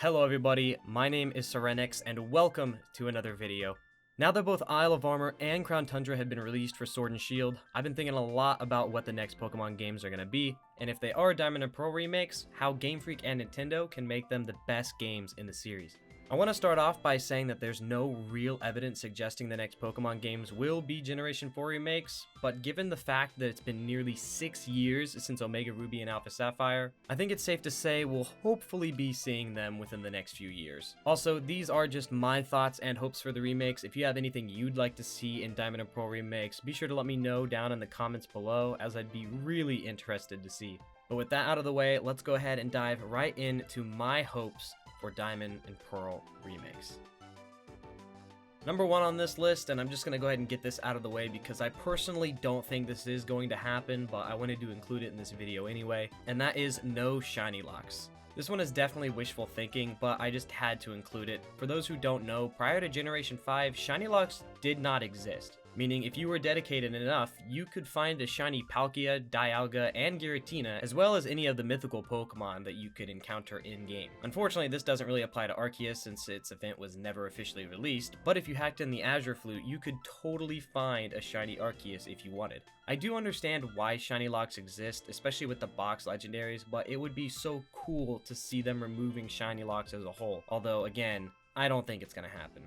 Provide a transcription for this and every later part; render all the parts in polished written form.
Hello everybody, my name is Remakes and welcome to another video. Now that both Isle of Armor and Crown Tundra have been released for Sword and Shield, I've been thinking a lot about what the next Pokemon games are going to be, and if they are Diamond and Pearl remakes, how Game Freak and Nintendo can make them the best games in the series. I want to start off by saying that there's no real evidence suggesting the next Pokemon games will be Generation 4 remakes, but given the fact that it's been nearly 6 years since Omega Ruby and Alpha Sapphire, I think it's safe to say we'll hopefully be seeing them within the next few years. Also, these are just my thoughts and hopes for the remakes. If you have anything you'd like to see in Diamond and Pearl remakes, be sure to let me know down in the comments below, as I'd be really interested to see. But with that out of the way, let's go ahead and dive right into my hopes for Diamond and Pearl remakes. Number one on this list, and I'm just going to go ahead and get this out of the way because I personally don't think this is going to happen, but I wanted to include it in this video anyway, and that is no shiny locks. This one is definitely wishful thinking, but I just had to include it. For those who don't know, prior to Generation 5, shiny locks did not exist. Meaning, if you were dedicated enough, you could find a shiny Palkia, Dialga, and Giratina, as well as any of the mythical Pokemon that you could encounter in-game. Unfortunately, this doesn't really apply to Arceus since its event was never officially released, but if you hacked in the Azure Flute, you could totally find a shiny Arceus if you wanted. I do understand why shiny locks exist, especially with the box legendaries, but it would be so cool to see them removing shiny locks as a whole, although again, I don't think it's gonna happen.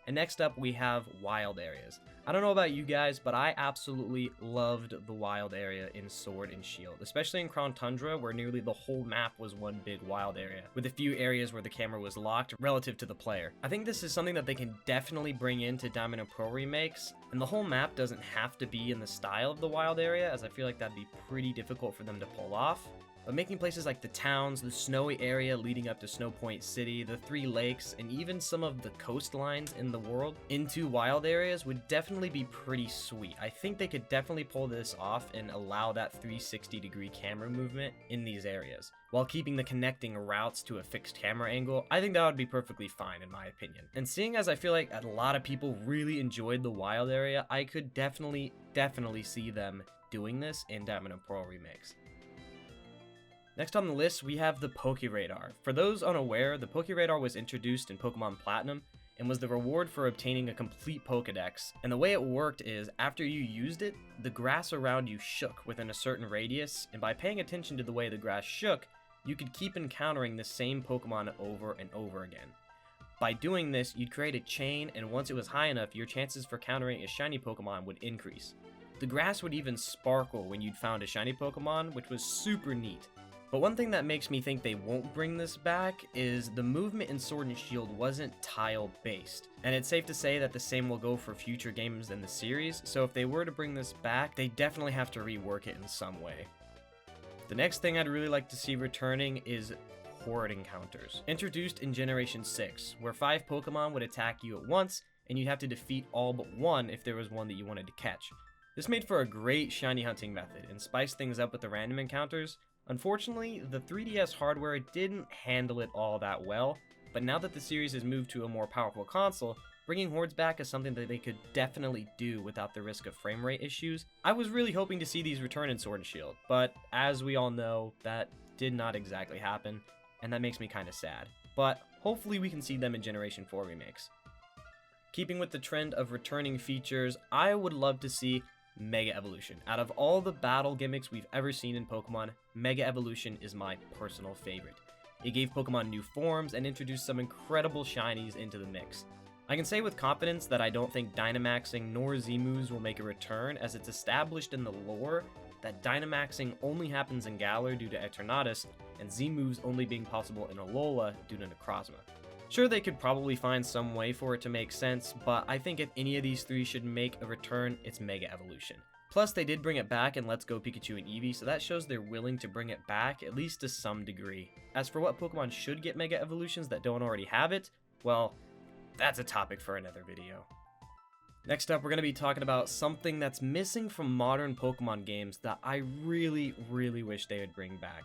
And next up, we have wild areas. I don't know about you guys, but I absolutely loved the wild area in Sword and Shield, especially in Crown Tundra, where nearly the whole map was one big wild area, with a few areas where the camera was locked relative to the player. I think this is something that they can definitely bring into Diamond and Pearl remakes, and the whole map doesn't have to be in the style of the wild area, as I feel like that'd be pretty difficult for them to pull off. But making places like the towns, the snowy area leading up to Snow Point City, the 3 lakes, and even some of the coastlines in the world into wild areas would definitely be pretty sweet. I think they could definitely pull this off and allow that 360-degree camera movement in these areas, while keeping the connecting routes to a fixed camera angle. I think that would be perfectly fine in my opinion. And seeing as I feel like a lot of people really enjoyed the wild area, I could definitely see them doing this in Diamond and Pearl remakes. Next on the list, we have the Pokey Radar. For those unaware, the Pokey Radar was introduced in Pokemon Platinum and was the reward for obtaining a complete Pokedex. And the way it worked is, after you used it, the grass around you shook within a certain radius, and by paying attention to the way the grass shook, you could keep encountering the same Pokemon over and over again. By doing this, you'd create a chain, and once it was high enough, your chances for countering a shiny Pokemon would increase. The grass would even sparkle when you'd found a shiny Pokemon, which was super neat. But one thing that makes me think they won't bring this back is the movement in Sword and Shield wasn't tile-based. And it's safe to say that the same will go for future games in the series, so if they were to bring this back, they definitely have to rework it in some way. The next thing I'd really like to see returning is Horde Encounters. Introduced in Generation 6, where 5 Pokemon would attack you at once, and you'd have to defeat all but one if there was one that you wanted to catch. This made for a great shiny hunting method, and spiced things up with the random encounters. Unfortunately, the 3DS hardware didn't handle it all that well, but now that the series has moved to a more powerful console, bringing Hordes back is something that they could definitely do without the risk of frame rate issues. I was really hoping to see these return in Sword and Shield, but as we all know, that did not exactly happen, and that makes me kinda sad. But hopefully we can see them in Generation 4 remakes. Keeping with the trend of returning features, I would love to see Mega Evolution. Out of all the battle gimmicks we've ever seen in Pokemon, Mega Evolution is my personal favorite. It gave Pokemon new forms and introduced some incredible shinies into the mix. I can say with confidence that I don't think Dynamaxing nor Z-moves will make a return, as it's established in the lore that Dynamaxing only happens in Galar due to Eternatus, and Z-moves only being possible in Alola due to Necrozma. Sure, they could probably find some way for it to make sense, but I think if any of these 3 should make a return, it's Mega Evolution. Plus, they did bring it back in Let's Go Pikachu and Eevee, so that shows they're willing to bring it back, at least to some degree. As for what Pokemon should get Mega Evolutions that don't already have it, well, that's a topic for another video. Next up, we're going to be talking about something that's missing from modern Pokemon games that I really wish they would bring back.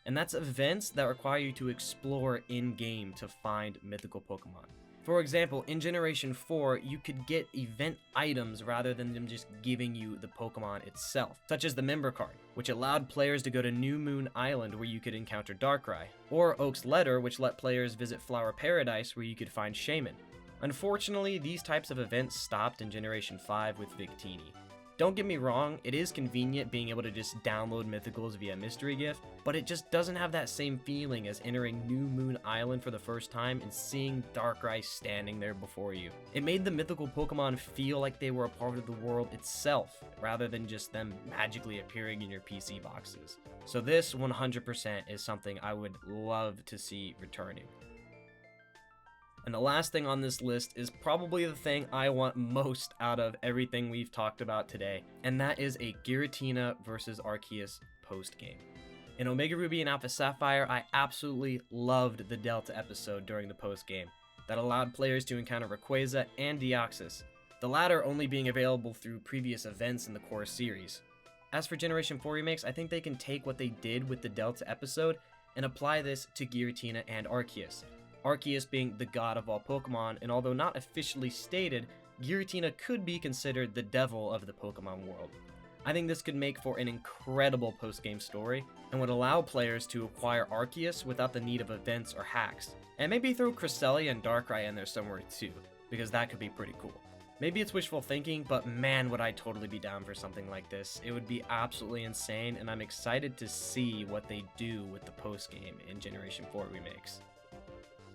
And that's events that require you to explore in-game to find mythical Pokemon. For example, in Generation 4, you could get event items rather than them just giving you the Pokemon itself, such as the Member Card, which allowed players to go to New Moon Island where you could encounter Darkrai, or Oak's Letter, which let players visit Flower Paradise where you could find Shaman. Unfortunately, these types of events stopped in Generation 5 with Victini. Don't get me wrong, it is convenient being able to just download mythicals via Mystery Gift, but it just doesn't have that same feeling as entering New Moon Island for the first time and seeing Darkrai standing there before you. It made the mythical Pokemon feel like they were a part of the world itself, rather than just them magically appearing in your PC boxes. So this 100% is something I would love to see returning. And the last thing on this list is probably the thing I want most out of everything we've talked about today, and that is a Giratina versus Arceus post-game. In Omega Ruby and Alpha Sapphire, I absolutely loved the Delta episode during the post-game that allowed players to encounter Rayquaza and Deoxys, the latter only being available through previous events in the core series. As for Generation 4 remakes, I think they can take what they did with the Delta episode and apply this to Giratina and Arceus. Arceus being the god of all Pokemon, and although not officially stated, Giratina could be considered the devil of the Pokemon world. I think this could make for an incredible post-game story, and would allow players to acquire Arceus without the need of events or hacks. And maybe throw Cresselia and Darkrai in there somewhere too, because that could be pretty cool. Maybe it's wishful thinking, but man would I totally be down for something like this. It would be absolutely insane, and I'm excited to see what they do with the post-game in Generation 4 remakes.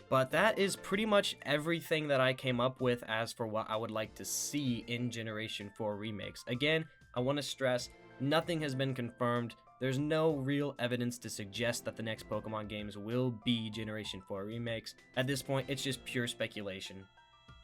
But that is pretty much everything that I came up with as for what I would like to see in Generation 4 remakes. Again, I want to stress, nothing has been confirmed. There's no real evidence to suggest that the next Pokemon games will be Generation 4 remakes. At this point, it's just pure speculation.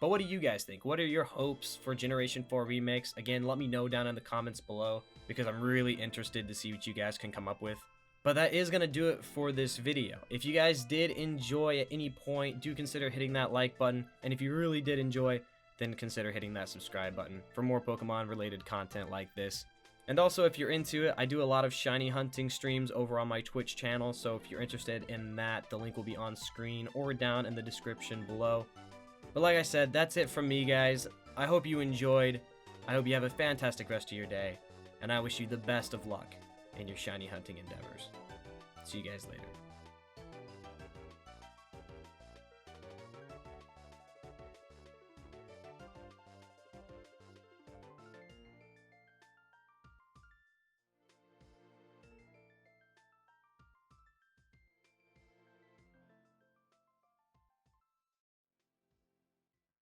But what do you guys think? What are your hopes for Generation 4 remakes? Again, let me know down in the comments below, because I'm really interested to see what you guys can come up with. But that is going to do it for this video. If you guys did enjoy at any point, do consider hitting that like button. And if you really did enjoy, then consider hitting that subscribe button for more Pokemon related content like this. And also, if you're into it, I do a lot of shiny hunting streams over on my Twitch channel. So if you're interested in that, the link will be on screen or down in the description below. But like I said, that's it from me, guys. I hope you enjoyed. I hope you have a fantastic rest of your day. And I wish you the best of luck in your shiny hunting endeavors. See you guys later.